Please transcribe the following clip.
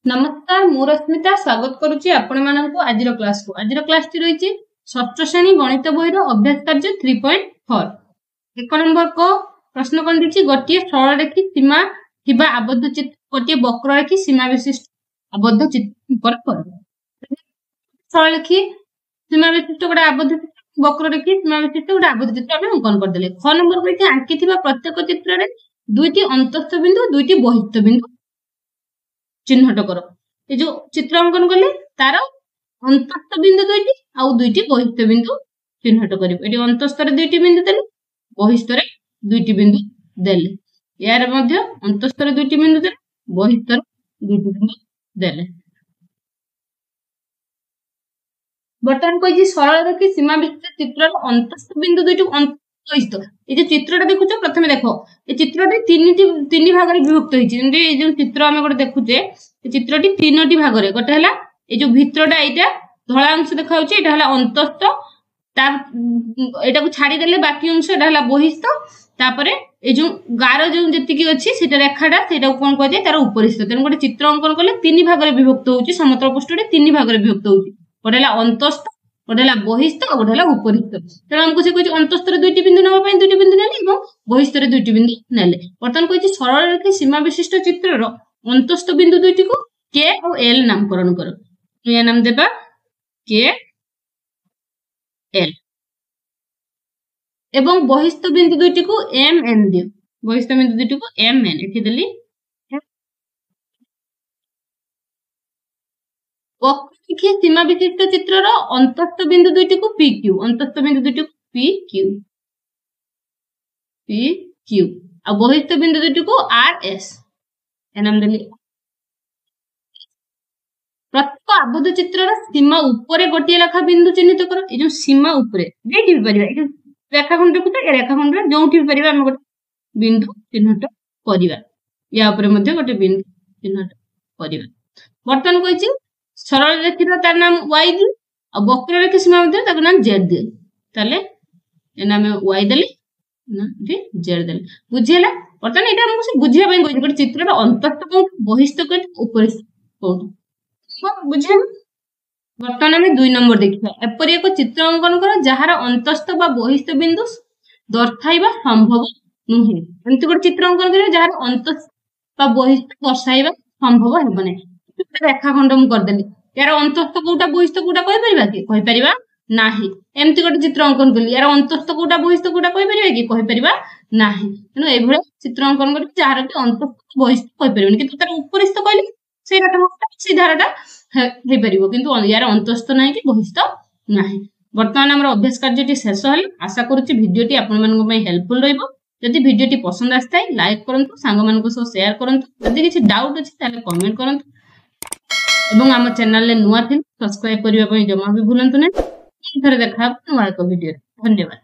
नमस्कार मु रश्मिता स्वागत करुच्ची आपण मानक आज क्लास टी रही षष्ठ श्रेणी गणित बहिर अभ्यास कार्य 3.4 एक नंबर को प्रश्न कौन दी गोटे सरल रेखी सीमा थिबा आबद्ध चित्र गोटे वक्र रेखी सीमा विशिष्ट आबद्ध चित्र सरल रेखी सीमा विशिष्ट गोटे आबद्ध वक्र रेखी सीमा विशिष्ट गोटे आबद्ध चित्र आम अंकन करदे। ख नंबर को आंकी प्रत्येक चित्र में दुईटी अंतस्थ बिंदु दुईटी बहिस्थ बिंदु चिन्हट कर ये जो चित्र अंकन कले तार अंतस्थ बिंदु दुईटी आउ दुईटी बहिस्थ बिंदु चिन्हट कर अंतस्थ दुईटी बिंदु देले बहिस्थ दुईटी बिंदु देले यार मध्य अंतस्थ दुईटी बिंदु देले बहिस्थ दुईटी बिंदु देले। बर्तमान कही सरल रेखी सीमा विशिष्ट चित्र अंतस्थ बिंदु दुईटी बहिस्थ ये जो चित्रटा देखुच प्रथम देख ये चित्रटी तीन भाग विभक्त होती चित्र आम गोटे देखुचे चित्रटी तीन भाग गोटे है ये जो भितरटा यहाँ धला अंश देखा यहाँ अंतस्थ यहाँ को छाड़देले बाकी अंश यहाँ बहिस्थ तापर ये जो गार जो जी अच्छी रेखाटा से कौन कह तार उपरिस्थ तेणु गोटे चित्र अंकन कले तीन भाग विभक्त हो समतल पृष्ठ तीन भाग विभक्त हो गोटे है अंतस्थ गोटे है बहिस्थ और गोटे है उपरिस्थ तेणु आमको से कही अंतस्थ दुईटी बिंदु नापी दुईटी बिंदु ने बहिस्थ दुईटी बिंदु नेले। बर्तमान कही सरल रेखी सीमा विशिष्ट चित्र अंतस्थ बिंदु दुईटी को के और एल नामकरण कर या नाम देबा के एल एवं बहिस्थ बिंदु दुईटी को एम एन दियो बहिस्थ बिंदु दुईटी को एम एन एठी देली। वक्र सीमा विशिष्ट चित्र अंतस्थ बिंदु दुईटी को पी क्यू अंतस्थ बिंदु दुईटी को पी क्यू और बहिस्थ बिंदु दुईटी को आर एस नाम देली। प्रत्येक आबद्ध चित्र सीमा उपरे गोटे लेखा बिंदु चिन्हित कर ये जो सीमा उपरे जेठी भी परिबा ये रेखाखंड देखुछ ए रेखाखंड जोठी भी परिबा हम गोटे बिंदु चिन्हित करिबा या उपरे मध्ये गोटे बिंदु चिन्हित करिबा। वर्तमान कहिछि सरल रेखी तार नाम y दी और वक्र रेखी सीमा मध्ये तार नाम z दी ताले ए नाम y देली ना z देली बुझियला। वर्तमान एटा हमको से बुझिया पई गोटे चित्र अंतस्थ कोन बहिस्थ कोन उपरिस्थ कोन बुझे। बर्तमान आम 2 नंबर देखा एपरी एक चित्र अंकन कर जार अंतस्थ बा बहिस्थ बिंदु दर्शाइबा संभव नुहे एमती गोटे चित्र अंकन कर जार अंतस्थ बा बहिस्थ दर्शाइबा संभव हेबने रेखाखंड मु करदेली यार अंतस्थ कोटा बहिस्थ कोटा कहि परिबा कि कहि परिबा नाही एमती गोटे चित्र अंकन कली यार अंतस्थ कोटा बहिस्थ कोटा कहि परिबा कि कहि परिबा नाही तेनु एभळे चित्र अंकन कर जार कि अंतस्थ बहिस्थ कहि परिबनी किंतु तार उपरिस्थ कहली से रेखाखंड से धाराटा हे परिबो किंतु यार अंतस्थ नाही कि बहिस्थ नाही। वर्तमान हमर अभ्यास कार्यटी शेष हल आशा करूची भिडियोटी आपन मानक पई हेल्पफुल रहइबो। जदि भिडियोटी पसंद आस्ताय लाइक करंतु सांग मानक सो शेयर करंतु जदि किछि डाउट अछि ताले कमेंट करंतु एवं आम चैनल ले नुआ थिन सब्सक्राइब करबा पई जमा भी भूलंतु नै। फिर देखा नुआ एक वीडियो। धन्यवाद।